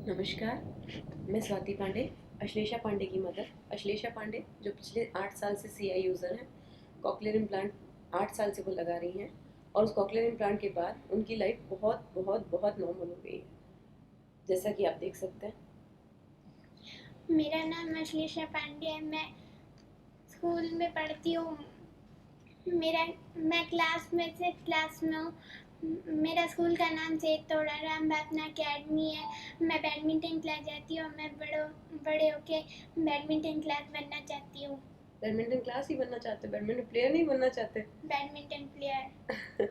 नमस्कार, मैं स्वाति पांडे, अश्लेषा पांडे की मदर। अश्लेषा पांडे जो पिछले 8 साल से सीआई यूज़र हैं। कॉकलियर इम्प्लांट 8 साल से वो लगा रही हैं और उस कॉकलियर इम्प्लांट के बाद उनकी लाइफ बहुत बहुत बहुत नॉर्मल हो गई है, जैसा कि आप देख सकते हैं। मेरा नाम अश्लेषा पांडे है। मैं स्कूल में पढ़ती हूँ। मेरा मैं क्लास में हूँ। मेरा स्कूल का नाम सेठ तोड़ा राम भावना अकेडमी है। मैं बैडमिंटन क्लास जाती हूँ। मैं बड़े होके बैडमिंटन क्लास बनना चाहती हूँ। बैडमिंटन क्लास ही बनना चाहते, बैडमिंटन प्लेयर नहीं बनना चाहते? Badminton player.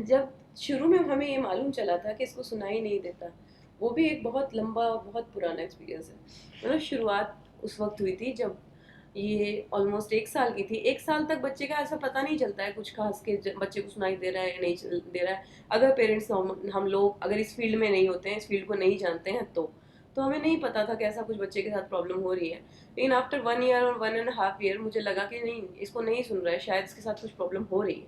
जब शुरू में हमें ये मालूम चला था कि इसको सुनाई नहीं देता, वो भी एक बहुत लंबा और बहुत पुराना एक्सपीरियंस है। मतलब शुरुआत उस वक्त हुई थी जब ये ऑलमोस्ट 1 साल की थी। 1 साल तक बच्चे का ऐसा पता नहीं चलता है कुछ खास के बच्चे को सुनाई दे रहा है या नहीं दे रहा है। अगर पेरेंट्स हम लोग अगर इस फील्ड में नहीं होते हैं, इस फील्ड को नहीं जानते हैं, तो हमें नहीं पता था कि ऐसा कुछ बच्चे के साथ प्रॉब्लम हो रही है। लेकिन आफ्टर 1 ईयर और 1.5 ईयर मुझे लगा कि नहीं, इसको नहीं सुन रहा है, शायद इसके साथ कुछ प्रॉब्लम हो रही है।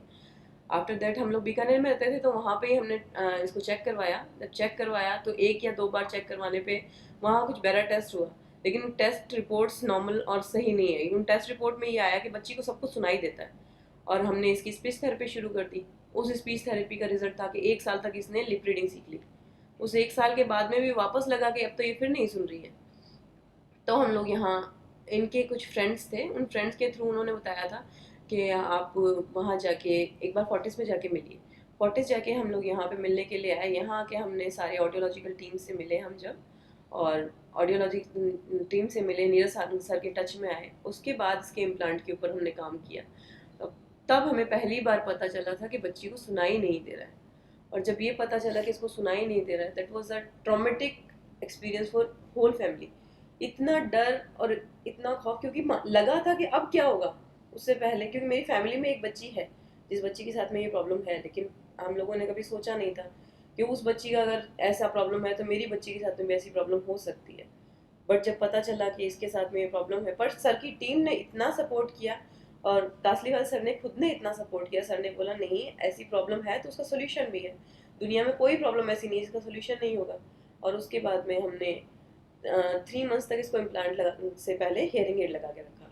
आफ्टर दैट हम लोग बीकानेर में रहते थे, तो वहाँ पे ही हमने इसको चेक करवाया। जब चेक करवाया तो 1 या 2 बार चेक करवाने पे वहाँ कुछ बेरा टेस्ट हुआ, लेकिन टेस्ट रिपोर्ट्स नॉर्मल और सही नहीं है। उन टेस्ट रिपोर्ट में ये आया कि बच्ची को सब कुछ सुनाई देता है। और हमने इसकी स्पीच थेरेपी शुरू कर दी। उस स्पीच थेरेपी का रिजल्ट था कि 1 साल तक इसने लिप रीडिंग सीख ली। उस 1 साल के बाद में भी वापस लगा कि अब तो ये फिर नहीं सुन रही है। तो हम लोग यहाँ, इनके कुछ फ्रेंड्स थे, उन फ्रेंड्स के थ्रू उन्होंने बताया था कि आप वहाँ जाके एक बार फोर्टिस में जाके मिलिए। फोर्टिस जाके हम लोग यहाँ पे मिलने के लिए आए। यहाँ आके हमने सारे ऑडियोलॉजिकल टीम से मिले हम जब, और ऑडियोलॉजी टीम से मिले, नीरज सर के टच में आए। उसके बाद इसके इम्प्लांट के ऊपर हमने काम किया। तब तब हमें पहली बार पता चला था कि बच्ची को सुनाई नहीं दे रहा है। और जब ये पता चला कि इसको सुनाई नहीं दे रहा है, that was a traumatic experience for whole family. इतना डर और इतना खौफ, क्योंकि लगा था कि अब क्या होगा। उससे पहले, क्योंकि मेरी फैमिली में एक बच्ची है जिस बच्ची के साथ में ये प्रॉब्लम है, लेकिन हम लोगों ने कभी सोचा नहीं था कि उस बच्ची का अगर ऐसा प्रॉब्लम है तो मेरी बच्ची के साथ में भी ऐसी प्रॉब्लम हो सकती है। बट जब पता चला कि इसके साथ में ये प्रॉब्लम है, पर सर की टीम ने इतना सपोर्ट किया और तासलीवाल सर ने खुद ने इतना सपोर्ट किया। सर ने बोला नहीं, ऐसी प्रॉब्लम है तो उसका सोल्यूशन भी है। दुनिया में कोई प्रॉब्लम ऐसी नहीं है जिसका सोल्यूशन नहीं होगा। और उसके बाद में हमने 3 मंथ्स तक इसको इम्प्लांट लगा से पहले हेयरिंग एड लगा के रखा।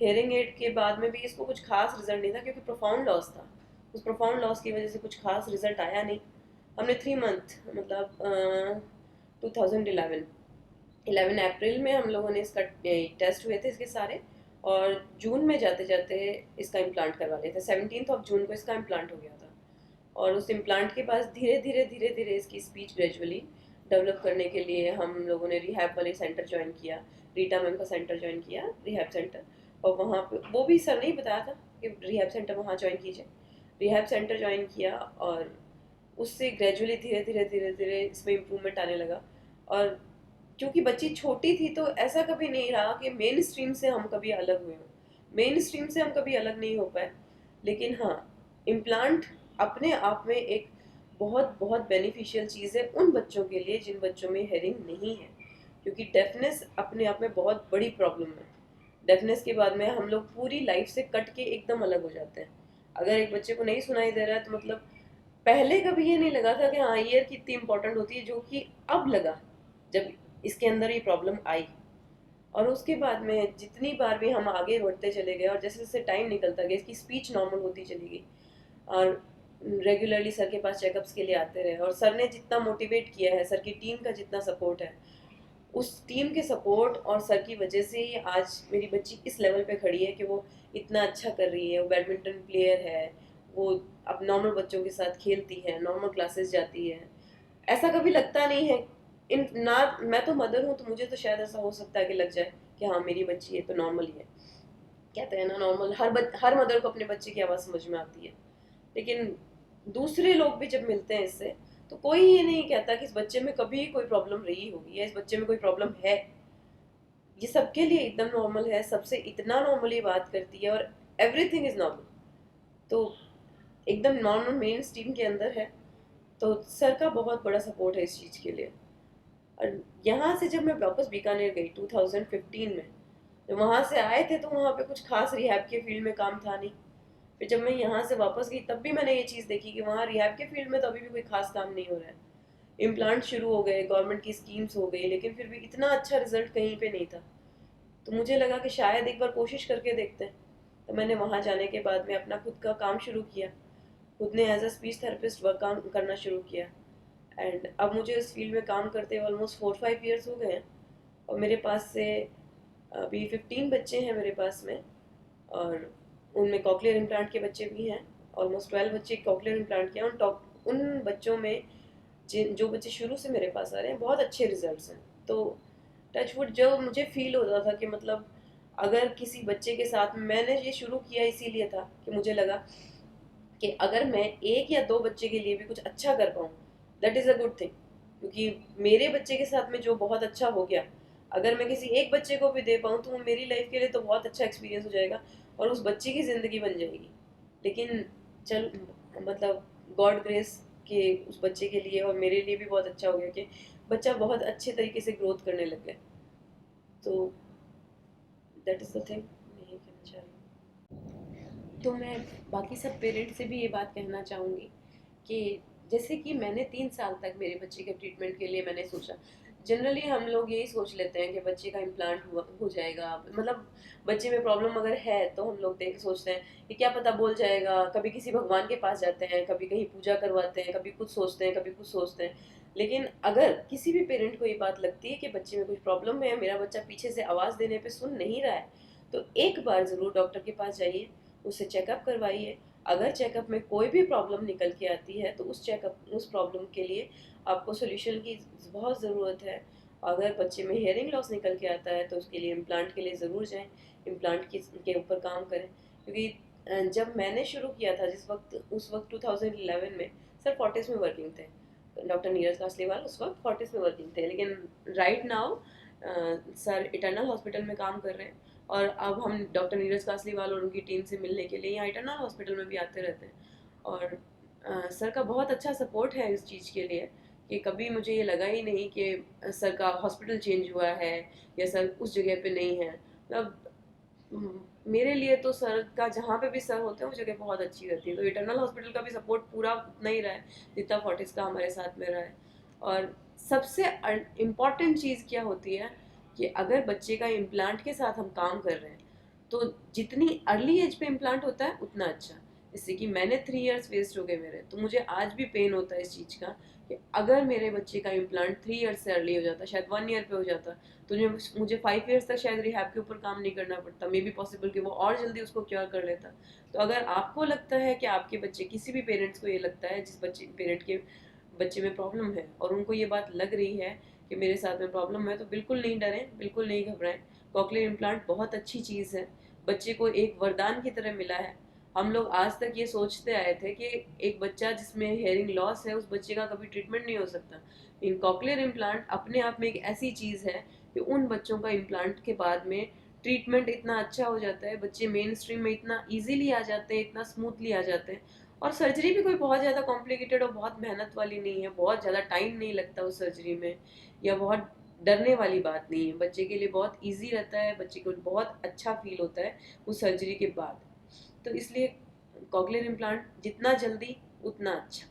हेयरिंग एड के बाद में भी इसको कुछ खास रिजल्ट नहीं था, क्योंकि प्रोफाउंड लॉस था। उस प्रोफाउंड लॉस की वजह से कुछ खास रिजल्ट आया नहीं। हमने 3 मंथ, मतलब 2011 में हम लोगों ने इसका टेस्ट हुए थे इसके सारे, और जून में जाते जाते इसका इम्प्लांट करवा लिया था। 17 जून को इसका इम्प्लांट हो गया था। और उस इम्प्लांट के बाद धीरे धीरे धीरे धीरे इसकी स्पीच ग्रेजुअली डेवलप करने के लिए हम लोगों ने रिहैब वाले सेंटर ज्वाइन किया। रीटा मैम का सेंटर ज्वाइन किया, रिहैब सेंटर। और वहाँ पे वो भी सर ने ही बताया था कि रिहैब सेंटर वहाँ ज्वाइन कीजिए। रिहैब सेंटर ज्वाइन किया और उससे ग्रेजुअली धीरे धीरे धीरे धीरे इसमें इम्प्रूवमेंट आने लगा। और क्योंकि बच्ची छोटी थी तो ऐसा कभी नहीं रहा कि मेन स्ट्रीम से हम कभी अलग हुए हों। मेन स्ट्रीम से हम कभी अलग नहीं हो पाए। लेकिन हाँ, इम्प्लांट अपने आप में एक बहुत बहुत बेनिफिशियल चीज़ है उन बच्चों के लिए जिन बच्चों में हेयरिंग नहीं है। क्योंकि डेफनेस अपने आप में बहुत बड़ी प्रॉब्लम है। डेफनेस के बाद में हम लोग पूरी लाइफ से कट के एकदम अलग हो जाते हैं। अगर एक बच्चे को नहीं सुनाई दे रहा है तो मतलब पहले कभी ये नहीं लगा था कि हाँ, ईयर कितनी इंपॉर्टेंट होती है, जो कि अब लगा जब इसके अंदर ये प्रॉब्लम आई। और उसके बाद में जितनी बार भी हम आगे बढ़ते चले गए और जैसे जैसे टाइम निकलता गया, इसकी स्पीच नॉर्मल होती चली गई। और रेगुलरली सर के पास चेकअप्स के लिए आते रहे, और सर ने जितना मोटिवेट किया है, सर की टीम का जितना सपोर्ट है, उस टीम के सपोर्ट और सर की वजह से ही आज मेरी बच्ची इस लेवल पे खड़ी है कि वो इतना अच्छा कर रही है। वो बैडमिंटन प्लेयर है, वो अब नॉर्मल बच्चों के साथ खेलती है, नॉर्मल क्लासेस जाती है। ऐसा कभी लगता नहीं है। इन ना, मैं तो मदर हूँ तो मुझे तो शायद ऐसा हो सकता है कि लग जाए कि हाँ, मेरी बच्ची है तो नॉर्मल ही है। कहते हैं ना, नॉर्मल हर मदर को अपने बच्चे की आवाज़ समझ में आती है। लेकिन दूसरे लोग भी जब मिलते हैं इससे, तो कोई ये नहीं कहता कि इस बच्चे में कभी कोई प्रॉब्लम रही होगी या इस बच्चे में कोई प्रॉब्लम है। ये सबके लिए एकदम नॉर्मल है, सबसे इतना नॉर्मली बात करती है और एवरीथिंग इज नॉर्मल। तो एकदम नॉर्मल मेन स्ट्रीम के अंदर है। तो सर का बहुत बड़ा सपोर्ट है इस चीज़ के लिए। और यहाँ से जब मैं वापस बीकानेर गई 2015 में, जब वहाँ से आए थे तो वहाँ पे कुछ खास रिहैब के फील्ड में काम था नहीं। फिर जब मैं यहाँ से वापस गई तब भी मैंने ये चीज़ देखी कि वहाँ रिहैब के फील्ड में तो अभी भी कोई खास काम नहीं हो रहा है। इम्प्लांट शुरू हो गए, गवर्नमेंट की स्कीम्स हो गई, लेकिन फिर भी इतना अच्छा रिजल्ट कहीं पे नहीं था। तो मुझे लगा कि शायद एक बार कोशिश करके देखते हैं। तो मैंने वहाँ जाने के बाद में अपना खुद का काम शुरू किया, खुद ने as a speech therapist work काम करना शुरू किया। एंड अब मुझे इस फील्ड में काम करते ऑलमोस्ट 4-5 ईयर्स हो गए हैं। और मेरे पास से अभी 15 बच्चे हैं मेरे पास में, और उनमें कॉकलियर इम्प्लांट के बच्चे भी हैं। ऑलमोस्ट 12 बच्चे कॉकलियर इम्प्लांट के हैं। उन बच्चों में जिन जो बच्चे शुरू से मेरे पास आ रहे हैं, बहुत अच्छे रिजल्ट्स हैं। तो टचवुड, जो मुझे फील होता था कि मतलब अगर किसी बच्चे के साथ, मैंने ये शुरू किया इसीलिए था कि मुझे लगा कि अगर मैं एक या दो बच्चे के लिए भी कुछ अच्छा कर पाऊँ, that is a good thing. क्योंकि मेरे बच्चे के साथ में जो बहुत अच्छा हो गया, अगर मैं किसी एक बच्चे को भी दे पाऊँ तो वो मेरी लाइफ के लिए तो बहुत अच्छा एक्सपीरियंस हो जाएगा, और उस बच्चे की ज़िंदगी बन जाएगी। लेकिन चल, मतलब गॉड ग्रेस के उस बच्चे के लिए और मेरे लिए भी बहुत अच्छा हो गया कि बच्चा बहुत अच्छे तरीके से ग्रोथ करने लग गया। तो दैट इज़ द थिंग मैं ये कहना चाह रही हूँ। तो मैं बाकी सब पेरेंट्स से भी ये बात कहना चाहूँगी कि जैसे कि मैंने 3 साल तक मेरे बच्चे के ट्रीटमेंट के लिए मैंने सोचा। जनरली हम लोग यही सोच लेते हैं कि बच्चे का इम्प्लांट हुआ हो जाएगा, मतलब बच्चे में प्रॉब्लम अगर है तो हम लोग देख सोचते हैं कि क्या पता बोल जाएगा। कभी किसी भगवान के पास जाते हैं, कभी कहीं पूजा करवाते हैं, कभी कुछ सोचते हैं, कभी कुछ सोचते हैं। लेकिन अगर किसी भी पेरेंट को ये बात लगती है कि बच्चे में कुछ प्रॉब्लम है, मेरा बच्चा पीछे से आवाज़ देने पे सुन नहीं रहा है, तो एक बार ज़रूर डॉक्टर के पास जाइए, उससे चेकअप करवाइए। अगर चेकअप में कोई भी प्रॉब्लम निकल के आती है तो उस प्रॉब्लम के लिए आपको सोल्यूशन की बहुत ज़रूरत है। अगर बच्चे में हेयरिंग लॉस निकल के आता है तो उसके लिए इम्प्लांट के लिए ज़रूर जाएं, इम्प्लांट के ऊपर काम करें। क्योंकि जब मैंने शुरू किया था, उस वक्त 2011 में सर फोर्टिस में वर्किंग थे। डॉक्टर नीरज कासलीवाल उस वक्त फोर्टिस में वर्किंग थे, लेकिन right now sir eternal hospital में काम कर रहे हैं। और अब हम डॉक्टर नीरज कासलीवाल और उनकी टीम से मिलने के लिए यहाँ इटर्नल हॉस्पिटल में भी आते रहते हैं। और सर का बहुत अच्छा सपोर्ट है इस चीज़ के लिए कि कभी मुझे ये लगा ही नहीं कि सर का हॉस्पिटल चेंज हुआ है या सर उस जगह पे नहीं है। मतलब मेरे लिए तो सर का जहाँ पे भी सर होते हैं वो जगह बहुत अच्छी रहती है। तो इटर्नल हॉस्पिटल का भी सपोर्ट पूरा उतना ही रहा है जितना फोर्टिस का हमारे साथ में रहा है। और सबसे इम्पॉर्टेंट चीज़ क्या होती है कि अगर बच्चे का इम्प्लांट के साथ हम काम कर रहे हैं तो जितनी अर्ली एज पे इम्प्लांट होता है उतना अच्छा। जैसे कि मैंने 3 इयर्स वेस्ट हो गए मेरे, तो मुझे आज भी पेन होता है इस चीज़ का कि अगर मेरे बच्चे का इम्प्लांट 3 इयर्स से अर्ली हो जाता, शायद 1 ईयर पे हो जाता, तो मुझे 5 इयर्स तक शायद रिहैब के ऊपर काम नहीं करना पड़ता। मे बी पॉसिबल कि वो और जल्दी उसको क्योर कर लेता। तो अगर आपको लगता है कि आपके बच्चे, किसी भी पेरेंट्स को ये लगता है जिस पेरेंट के बच्चे में प्रॉब्लम है और उनको ये बात लग रही है कि मेरे साथ में प्रॉब्लम है, तो बिल्कुल नहीं डरें, बिल्कुल नहीं घबराएं। कॉकलियर इम्प्लांट बहुत अच्छी चीज़ है, बच्चे को एक वरदान की तरह मिला है। हम लोग आज तक ये सोचते आए थे कि एक बच्चा जिसमें हेयरिंग लॉस है उस बच्चे का कभी ट्रीटमेंट नहीं हो सकता। इन कॉकलियर इम्प्लांट अपने आप में एक ऐसी चीज़ है कि उन बच्चों का इम्प्लांट के बाद में ट्रीटमेंट इतना अच्छा हो जाता है, बच्चे मेन स्ट्रीम में इतना ईजिली आ जाते हैं, इतना स्मूथली आ जाते हैं। और सर्जरी भी कोई बहुत ज़्यादा कॉम्प्लिकेटेड और बहुत मेहनत वाली नहीं है, बहुत ज़्यादा टाइम नहीं लगता उस सर्जरी में, या बहुत डरने वाली बात नहीं है। बच्चे के लिए बहुत ईजी रहता है, बच्चे को बहुत अच्छा फील होता है उस सर्जरी के बाद। तो इसलिए कॉकलियर इम्प्लांट जितना जल्दी उतना अच्छा।